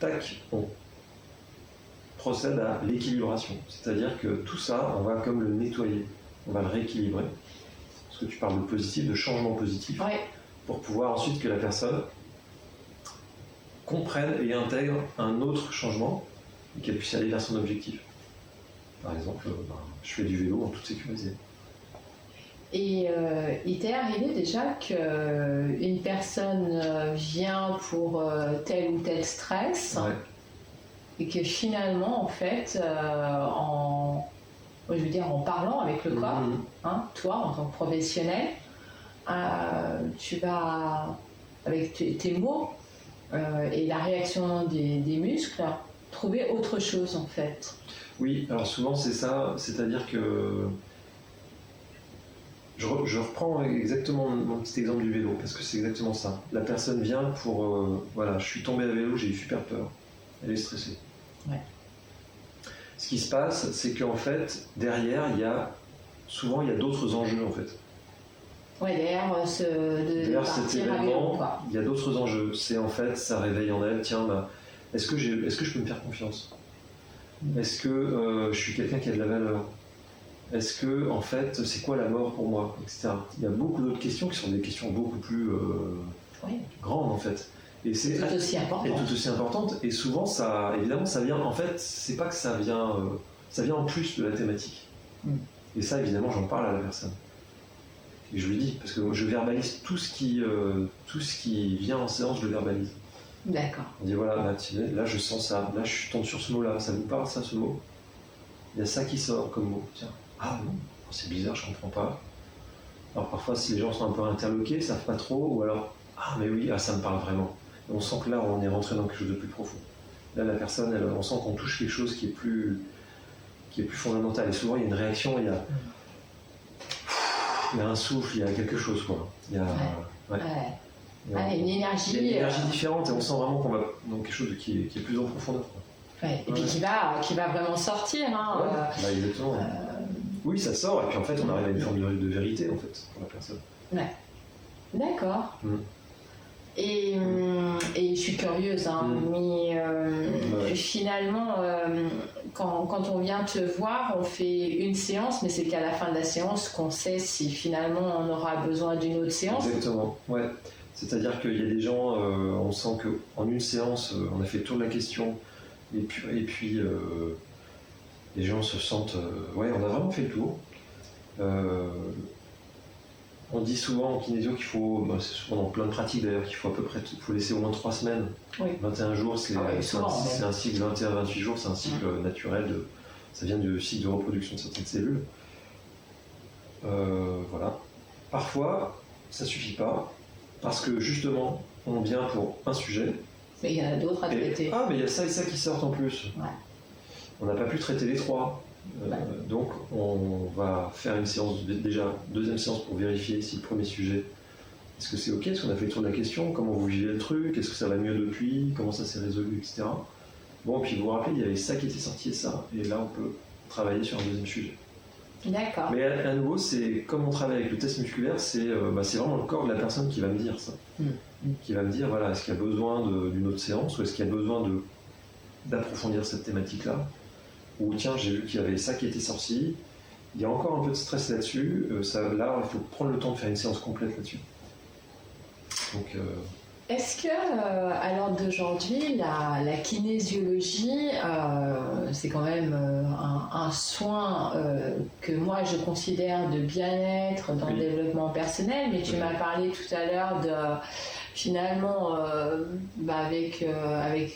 tac, on procède à l'équilibration. C'est-à-dire que tout ça, on va comme le nettoyer, on va le rééquilibrer. Parce que tu parles de positif, de changement positif, pour pouvoir ensuite que la personne comprenne et intègre un autre changement et qu'elle puisse aller vers son objectif. Par exemple, je fais du vélo en toute sécurité. Et il t'est arrivé déjà qu'une personne vient pour tel ou tel stress et que finalement, en fait, en parlant avec le corps, toi, en tant que professionnel, tu vas, avec tes mots et la réaction des muscles, trouver autre chose, en fait. Oui, alors souvent c'est ça, c'est-à-dire que je reprends exactement mon petit exemple du vélo, parce que c'est exactement ça. La personne vient pour, je suis tombé à vélo, j'ai eu super peur, elle est stressée. Ouais. Ce qui se passe, c'est qu'en fait, derrière, souvent il y a d'autres enjeux en fait. Ouais, derrière cet événement, il y a d'autres enjeux. C'est en fait, ça réveille en elle, tiens, est-ce que je peux me faire confiance ? Est-ce que je suis quelqu'un qui a de la valeur ? Est-ce que, en fait, c'est quoi la mort pour moi, etc. Il y a beaucoup d'autres questions qui sont des questions beaucoup plus grandes, en fait. Et c'est tout aussi important. Et tout aussi importante. Et souvent, évidemment, ça vient, en fait, c'est pas que ça vient en plus de la thématique. Et ça, évidemment, j'en parle à la personne. Et je lui dis, parce que je verbalise tout ce qui vient en séance, je le verbalise. D'accord. On dit voilà, là je sens ça, là je tombe sur ce mot-là, ça vous parle ça, ce mot ? Il y a ça qui sort comme mot. Tiens, non, c'est bizarre, je comprends pas. Alors parfois, si les gens sont un peu interloqués, ils savent pas trop, ou alors, mais oui, ça me parle vraiment. Et on sent que là, on est rentré dans quelque chose de plus profond. Là, la personne, on sent qu'on touche quelque chose qui est plus fondamental. Et souvent, il y a une réaction, il y a un souffle, il y a quelque chose, quoi. Il y a, une énergie. Il y a une énergie différente et on sent vraiment qu'on va dans quelque chose qui est plus en profondeur. Quoi. Et puis qui va vraiment sortir. Exactement. Oui, ça sort et puis en fait on arrive à une forme de vérité en fait pour la personne. Ouais. D'accord. Et je suis curieuse, mais finalement, quand on vient te voir, on fait une séance, mais c'est qu'à la fin de la séance qu'on sait si finalement on aura besoin d'une autre séance. Exactement, ouais. C'est-à-dire qu'il y a des gens, on sent qu'en une séance, on a fait le tour de la question, et puis les gens se sentent... on a vraiment fait le tour. On dit souvent en kinésio qu'il faut, c'est souvent dans plein de pratiques d'ailleurs, qu'il faut à peu près laisser au moins 3 semaines. 21 jours, c'est un cycle 21-28 jours, c'est un cycle naturel, ça vient du cycle de reproduction de certaines cellules. Voilà. Parfois, ça suffit pas. Parce que justement, on vient pour un sujet. Mais il y en a d'autres à traiter. Mais il y a ça et ça qui sortent en plus. Ouais. On n'a pas pu traiter les 3. Donc on va faire une séance, déjà deuxième séance pour vérifier si le premier sujet, est-ce que c'est ok, est-ce qu'on a fait le tour de la question, comment vous vivez le truc, est-ce que ça va mieux depuis, comment ça s'est résolu, etc. Bon, puis vous vous rappelez, il y avait ça qui était sorti et ça. Et là, on peut travailler sur un deuxième sujet. D'accord. Mais à nouveau, c'est comme on travaille avec le test musculaire, c'est vraiment le corps de la personne qui va me dire ça. Qui va me dire, voilà, est-ce qu'il y a besoin d'une autre séance ou est-ce qu'il y a besoin d'approfondir cette thématique-là ? Ou tiens, j'ai vu qu'il y avait ça qui était sorti, il y a encore un peu de stress là-dessus, là, il faut prendre le temps de faire une séance complète là-dessus. Donc... Est-ce que, à l'heure d'aujourd'hui, la kinésiologie, c'est quand même un soin que moi je considère de bien-être dans le développement personnel, mais tu m'as parlé tout à l'heure de finalement avec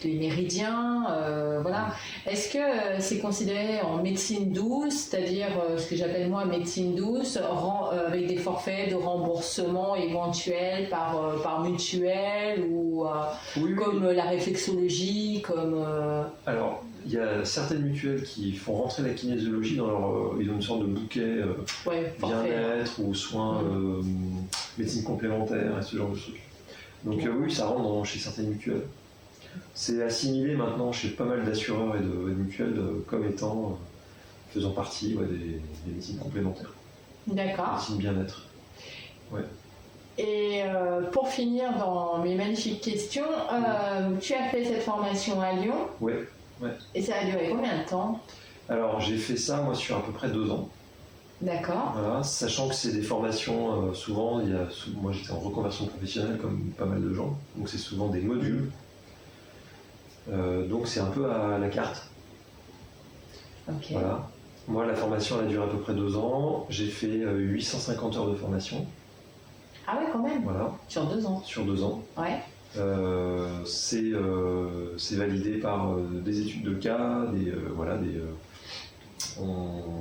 les méridiens, voilà. Est-ce que c'est considéré en médecine douce, c'est-à-dire ce que j'appelle moi médecine douce, avec des forfaits de remboursement éventuels par mutuelle ou comme la réflexologie, comme... Alors, il y a certaines mutuelles qui font rentrer la kinésiologie dans leur... ils ont une sorte de bouquet bien-être ou soins médecine complémentaire et ce genre de trucs. Donc oui, ça rentre chez certaines mutuelles. C'est assimilé maintenant chez pas mal d'assureurs et de mutuelles comme étant faisant partie des médecines complémentaires. D'accord. Médecine bien-être. Ouais. Et pour finir dans mes magnifiques questions, tu as fait cette formation à Lyon. Oui. Et ça a duré combien de temps? Alors j'ai fait ça moi sur à peu près 2 ans. D'accord. Voilà, sachant que c'est des formations, souvent, moi j'étais en reconversion professionnelle comme pas mal de gens, donc c'est souvent des modules. Donc c'est un peu à la carte. Ok. Voilà. Moi la formation elle a duré à peu près 2 ans, j'ai fait 850 heures de formation. Ah ouais, quand même. Voilà. Sur 2 ans. Sur 2 ans. Ouais. C'est validé par des études de cas,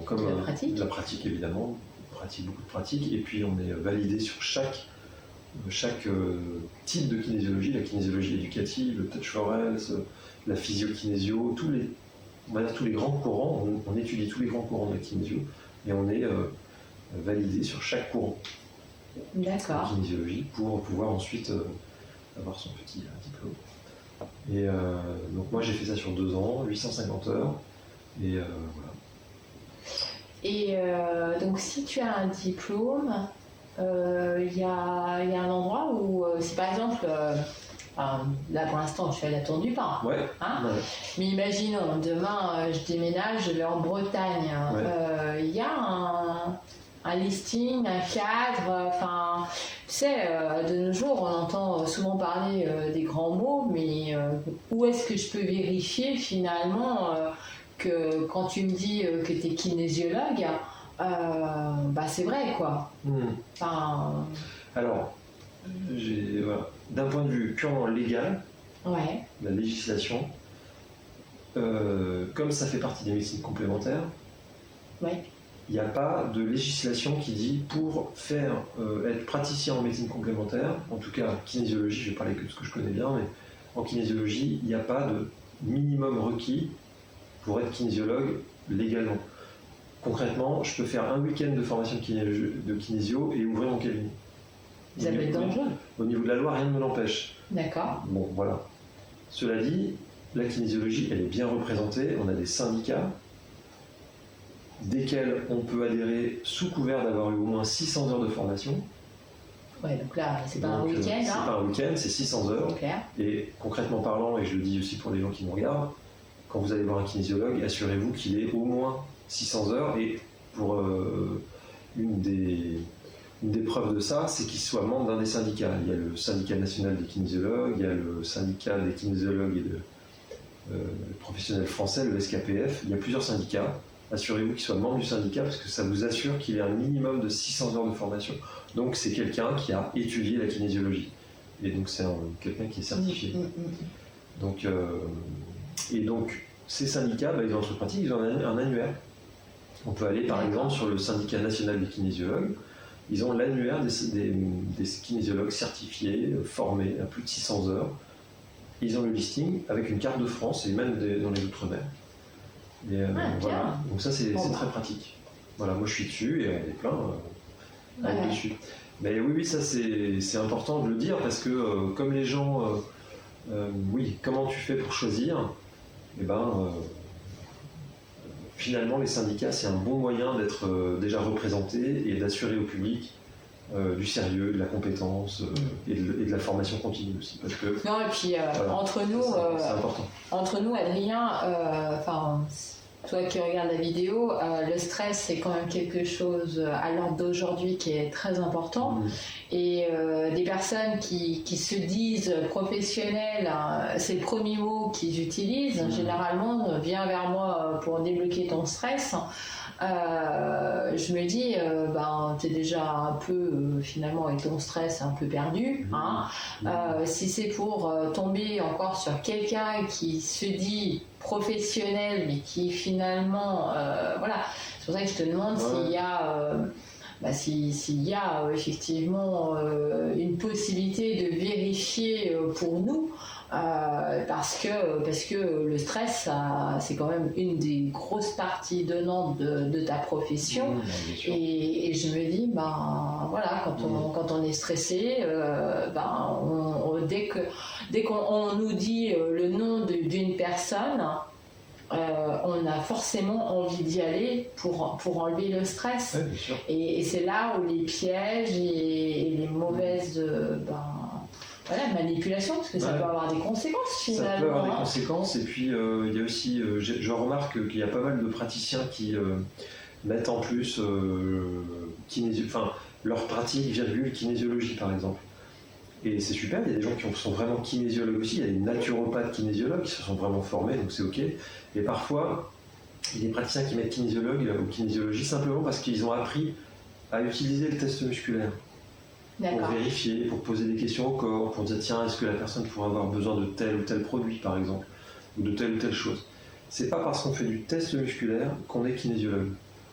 comme de la pratique évidemment, beaucoup de pratique, et puis on est validé sur chaque type de kinésiologie, la kinésiologie éducative, le touch for health, la physio-kinésio, tous les grands courants, on étudie tous les grands courants de la kinésio, et on est validé sur chaque courant de kinésiologie pour pouvoir ensuite avoir son petit diplôme. Et donc moi j'ai fait ça sur 2 ans, 850 heures, et voilà. Et donc si tu as un diplôme, il y a un endroit où, si par exemple, là pour l'instant je suis à la Tour du Pin, ouais. Mais imaginons, demain je déménage, je vais en Bretagne, il y a un listing, un cadre, tu sais, de nos jours on entend souvent parler des grands mots, mais où est-ce que je peux vérifier finalement que quand tu me dis que tu es kinésiologue, c'est vrai quoi. Alors, d'un point de vue purement légal, la législation, comme ça fait partie des médecines complémentaires, il n'y a pas de législation qui dit pour être praticien en médecine complémentaire, en tout cas kinésiologie, je vais parler que de ce que je connais bien, mais en kinésiologie, il n'y a pas de minimum requis pour être kinésiologue légalement. Concrètement, je peux faire un week-end de formation de kinésio et ouvrir mon cabinet. Ça peut être dangereux. Au niveau de la loi, rien ne me l'empêche. D'accord. Bon, voilà. Cela dit, la kinésiologie, elle est bien représentée. On a des syndicats desquels on peut adhérer sous couvert d'avoir eu au moins 600 heures de formation. Ouais, donc là, c'est pas un week-end. C'est pas un week-end, c'est 600 heures. Okay. Et concrètement parlant, et je le dis aussi pour les gens qui nous regardent, quand vous allez voir un kinésiologue, assurez-vous qu'il ait au moins 600 heures. Et pour une des preuves de ça, c'est qu'il soit membre d'un des syndicats. Il y a le syndicat national des kinésiologues, il y a le syndicat des kinésiologues et professionnels français, le SKPF. Il y a plusieurs syndicats. Assurez-vous qu'il soit membre du syndicat parce que ça vous assure qu'il ait un minimum de 600 heures de formation. Donc c'est quelqu'un qui a étudié la kinésiologie. Et donc c'est quelqu'un qui est certifié. Donc ces syndicats, les entreprises pratiques, ils ont un annuaire. On peut aller par exemple sur le syndicat national des kinésiologues. Ils ont l'annuaire des kinésiologues certifiés, formés à plus de 600 heures. Ils ont le listing avec une carte de France et même dans les Outre-mer. Et voilà. Donc ça c'est très pratique. Voilà, moi je suis dessus et on est plein dessus. Mais oui, ça c'est important de le dire parce que comme les gens, comment tu fais pour choisir? Finalement, les syndicats, c'est un bon moyen d'être déjà représenté et d'assurer au public du sérieux, de la compétence et de la formation continue aussi. Parce que, non, et puis entre nous, c'est important. Entre nous, Adrien, toi qui regardes la vidéo, le stress c'est quand même quelque chose à l'ordre d'aujourd'hui qui est très important. Et des personnes qui se disent professionnelles, c'est le premier mot qu'ils utilisent. Généralement, viens vers moi pour débloquer ton stress. Je me dis, t'es déjà un peu, finalement, avec ton stress un peu perdu. Si c'est pour tomber encore sur quelqu'un qui se dit professionnel, mais qui finalement, c'est pour ça que je te demande s'il y a, s'il y a effectivement une possibilité de vérifier pour nous. Parce que le stress, c'est quand même une des grosses parties donnantes de ta profession. Et je me dis, quand on est stressé, dès qu'on nous dit le nom d'une personne, on a forcément envie d'y aller pour enlever le stress. Ouais, bien sûr. Et c'est là où les pièges et les mauvaises manipulations, parce que ça peut avoir des conséquences finalement. Ça peut avoir des conséquences, et puis il y a aussi, je remarque qu'il y a pas mal de praticiens qui mettent en plus leur pratique, kinésiologie par exemple. Et c'est super, il y a des gens qui sont vraiment kinésiologues aussi, il y a des naturopathes kinésiologues qui se sont vraiment formés, donc c'est ok. Et parfois, il y a des praticiens qui mettent kinésiologue ou kinésiologie simplement parce qu'ils ont appris à utiliser le test musculaire. Pour vérifier, pour poser des questions au corps, pour dire tiens, est-ce que la personne pourrait avoir besoin de tel ou tel produit par exemple, ou de telle ou telle chose. C'est pas parce qu'on fait du test musculaire qu'on est kinésiologue.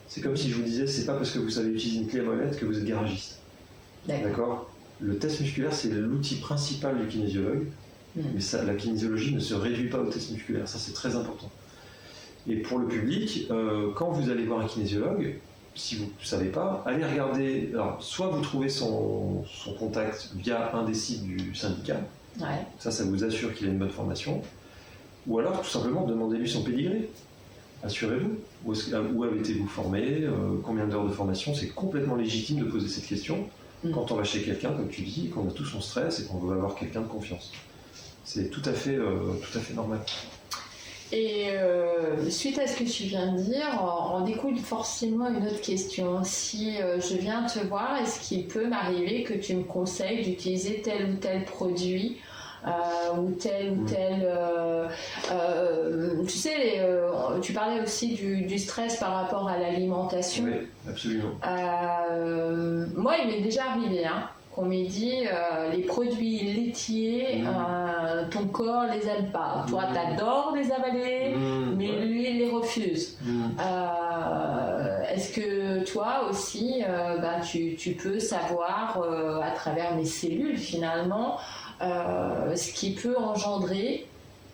C'est comme si je vous disais, c'est pas parce que vous savez utiliser une clé à molette que vous êtes garagiste. D'accord ? Le test musculaire, c'est l'outil principal du kinésiologue, mais la kinésiologie ne se réduit pas au test musculaire, ça c'est très important. Et pour le public, quand vous allez voir un kinésiologue, si vous ne savez pas, allez regarder, alors, soit vous trouvez son contact via un des sites du syndicat, ça vous assure qu'il a une bonne formation, ou alors tout simplement demandez-lui son pédigré. Assurez-vous, où avez-vous formé, combien d'heures de formation, c'est complètement légitime de poser cette question quand on va chez quelqu'un, comme tu dis, qu'on a tout son stress et qu'on veut avoir quelqu'un de confiance. C'est tout à fait normal. Et suite à ce que tu viens de dire, on découle forcément une autre question. Si je viens te voir, est-ce qu'il peut m'arriver que tu me conseilles d'utiliser tel ou tel produit ou tel ou tel... tu sais, tu parlais aussi du stress par rapport à l'alimentation. Oui, absolument. Moi, il m'est déjà arrivé, qu'on m'ait dit les produits laitiers, ton corps les aime pas. Toi, t'adores les avaler, mais lui, il les refuse. Est-ce que toi aussi, tu peux savoir à travers mes cellules finalement ce qui peut engendrer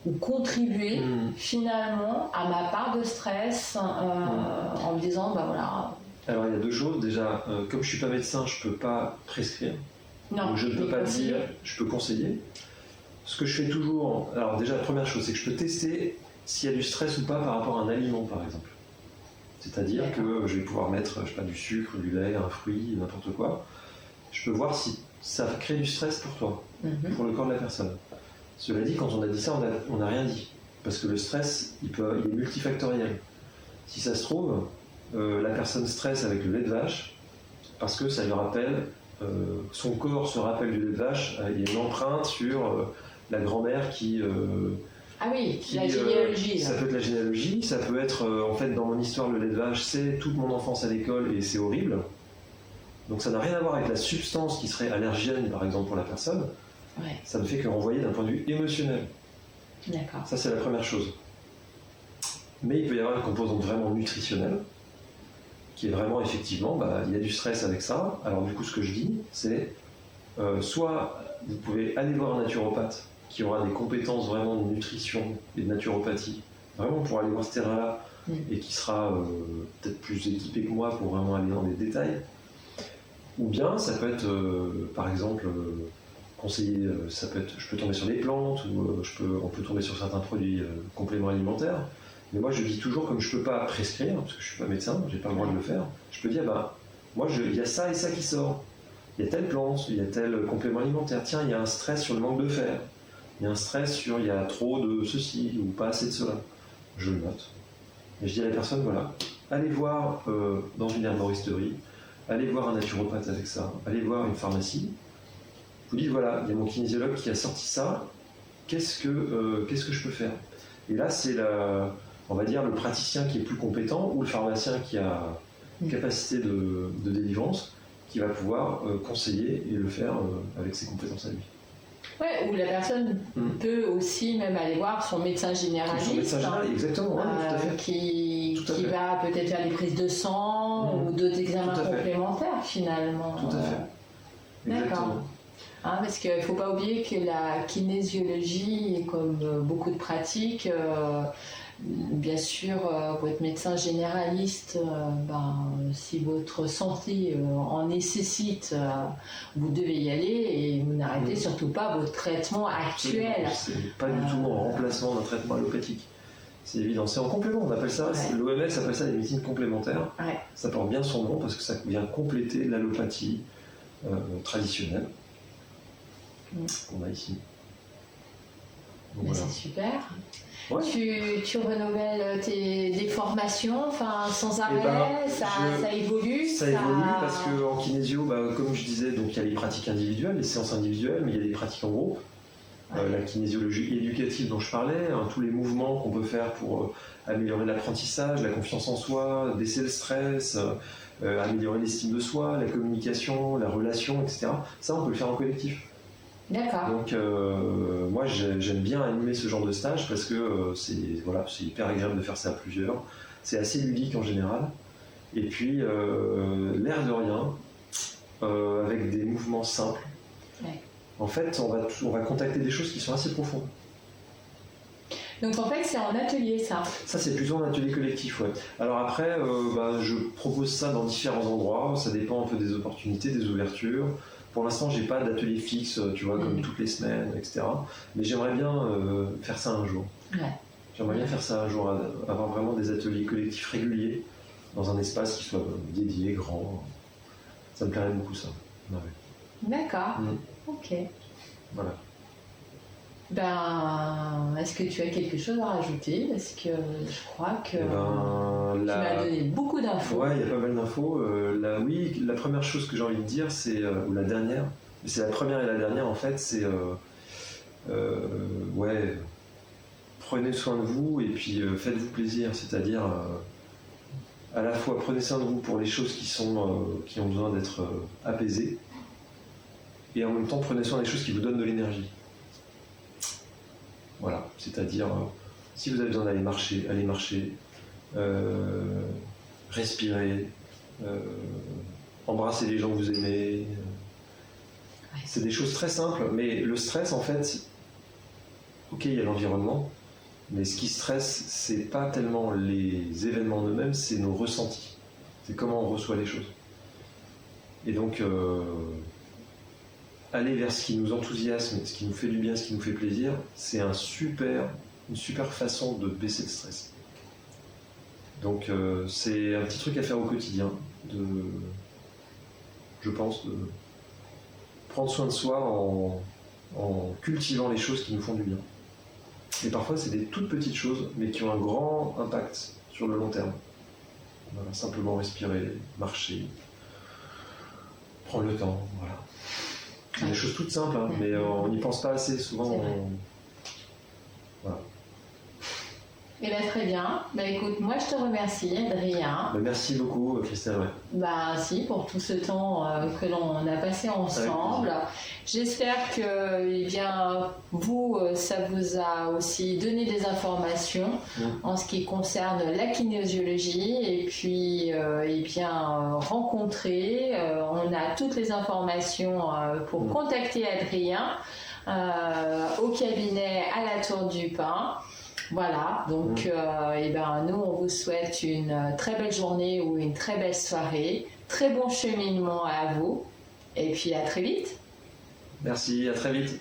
ou contribuer finalement à ma part de stress en me disant voilà. Alors il y a deux choses. Déjà, comme je suis pas médecin, je peux pas prescrire. Non, donc je ne peux pas dire, je peux conseiller. Ce que je fais toujours, alors déjà la première chose, c'est que je peux tester s'il y a du stress ou pas par rapport à un aliment par exemple. C'est-à-dire que je vais pouvoir mettre, je sais pas, du sucre, du lait, un fruit, n'importe quoi. Je peux voir si ça crée du stress pour toi, pour le corps de la personne. Cela dit, quand on a dit ça, on n'a rien dit. Parce que le stress, il est multifactoriel. Si ça se trouve, la personne stresse avec le lait de vache parce que ça lui rappelle, son corps se rappelle du lait de vache, il y a une empreinte sur la grand-mère qui... la généalogie. Ça peut être la généalogie, ça peut être, en fait, dans mon histoire, le lait de vache, c'est toute mon enfance à l'école et c'est horrible. Donc ça n'a rien à voir avec la substance qui serait allergène, par exemple, pour la personne. Ça ne fait que renvoyer d'un point de vue émotionnel. D'accord. Ça, c'est la première chose. Mais il peut y avoir une composante vraiment nutritionnelle, qui est vraiment, effectivement, il y a du stress avec ça. Alors du coup, ce que je dis, c'est soit vous pouvez aller voir un naturopathe qui aura des compétences vraiment de nutrition et de naturopathie, vraiment pour aller voir ce terrain-là, et qui sera peut-être plus équipé que moi pour vraiment aller dans les détails. Ou bien, ça peut être, par exemple, conseiller, je peux tomber sur des plantes, ou on peut tomber sur certains produits compléments alimentaires. Mais moi, je dis toujours, comme je ne peux pas prescrire, parce que je ne suis pas médecin, je n'ai pas le droit de le faire, je peux dire, moi, il y a ça et ça qui sort. Il y a telle plante, il y a tel complément alimentaire. Tiens, il y a un stress sur le manque de fer. Il y a un stress sur, il y a trop de ceci, ou pas assez de cela. Je le note. Et je dis à la personne, voilà, allez voir dans une herboristerie, allez voir un naturopathe avec ça, allez voir une pharmacie. Vous dites, voilà, il y a mon kinésiologue qui a sorti ça, qu'est-ce que je peux faire? Et là, c'est on va dire, le praticien qui est plus compétent ou le pharmacien qui a une capacité de délivrance qui va pouvoir conseiller et le faire avec ses compétences à lui. Ouais, ou la personne peut aussi même aller voir son médecin généraliste. Son médecin généraliste, exactement, tout à fait. Qui va peut-être faire des prises de sang ou d'autres examens complémentaires finalement. Tout à fait. D'accord. Parce qu'il ne faut pas oublier que la kinésiologie, comme beaucoup de pratiques, bien sûr, pour être médecin généraliste, si votre santé en nécessite, vous devez y aller et vous n'arrêtez surtout pas votre traitement actuel. C'est pas du tout en remplacement d'un traitement allopathique. C'est évident. C'est en complément, on appelle ça, l'OMS appelle ça les médecines complémentaires. Ouais. Ça porte bien son nom parce que ça vient compléter l'allopathie traditionnelle qu'on a ici. Donc, voilà. C'est super. Ouais. Tu renouvelles des formations sans arrêt, ça évolue. Ça évolue parce qu'en kinésio, comme je disais, donc il y a les pratiques individuelles, les séances individuelles, mais il y a des pratiques en groupe. La kinésiologie éducative dont je parlais, tous les mouvements qu'on peut faire pour améliorer l'apprentissage, la confiance en soi, baisser le stress, améliorer l'estime de soi, la communication, la relation, etc. Ça, on peut le faire en collectif. D'accord. Donc, moi, j'aime bien animer ce genre de stage parce que c'est hyper agréable de faire ça à plusieurs. C'est assez ludique en général. Et puis, l'air de rien, avec des mouvements simples. Ouais. En fait, on va contacter des choses qui sont assez profondes. Donc en fait, c'est en atelier, ça. Ça, c'est plutôt un atelier collectif, ouais. Alors après, je propose ça dans différents endroits. Ça dépend un peu des opportunités, des ouvertures. Pour l'instant, j'ai pas d'atelier fixe, tu vois, comme toutes les semaines, etc. Mais j'aimerais bien faire ça un jour. Ouais. J'aimerais bien faire ça un jour, avoir vraiment des ateliers collectifs réguliers dans un espace qui soit dédié, grand. Ça me plairait beaucoup, ça. Ouais. D'accord. Ok. Voilà. Est-ce que tu as quelque chose à rajouter? Parce que je crois que tu m'as donné beaucoup d'infos. Ouais, il y a pas mal d'infos. Oui, la première chose que j'ai envie de dire, c'est, ou la dernière, mais c'est la première et la dernière en fait, c'est prenez soin de vous et puis faites-vous plaisir, c'est-à-dire à la fois prenez soin de vous pour les choses qui ont besoin d'être apaisées, et en même temps prenez soin des choses qui vous donnent de l'énergie. Voilà, c'est-à-dire si vous avez besoin d'aller marcher, allez marcher, respirer, embrasser les gens que vous aimez. C'est des choses très simples, mais le stress en fait, ok, il y a l'environnement, mais ce qui stresse, c'est pas tellement les événements en eux-mêmes, c'est nos ressentis. C'est comment on reçoit les choses. Et donc, aller vers ce qui nous enthousiasme, ce qui nous fait du bien, ce qui nous fait plaisir, c'est une super façon de baisser le stress. Donc c'est un petit truc à faire au quotidien, je pense, de prendre soin de soi en cultivant les choses qui nous font du bien. Et parfois c'est des toutes petites choses, mais qui ont un grand impact sur le long terme. Voilà, simplement respirer, marcher, prendre le temps, voilà. C'est des choses toutes simples, mais on n'y pense pas assez souvent. Voilà. Eh bien, très bien. Écoute, moi je te remercie, Adrien. Merci beaucoup, Christelle. Si, pour tout ce temps que l'on a passé ensemble. J'espère que vous, ça vous a aussi donné des informations en ce qui concerne la kinésiologie et puis rencontrer. On a toutes les informations pour contacter Adrien au cabinet à la Tour du Pin. Voilà, donc nous on vous souhaite une très belle journée ou une très belle soirée, très bon cheminement à vous et puis à très vite. Merci, à très vite.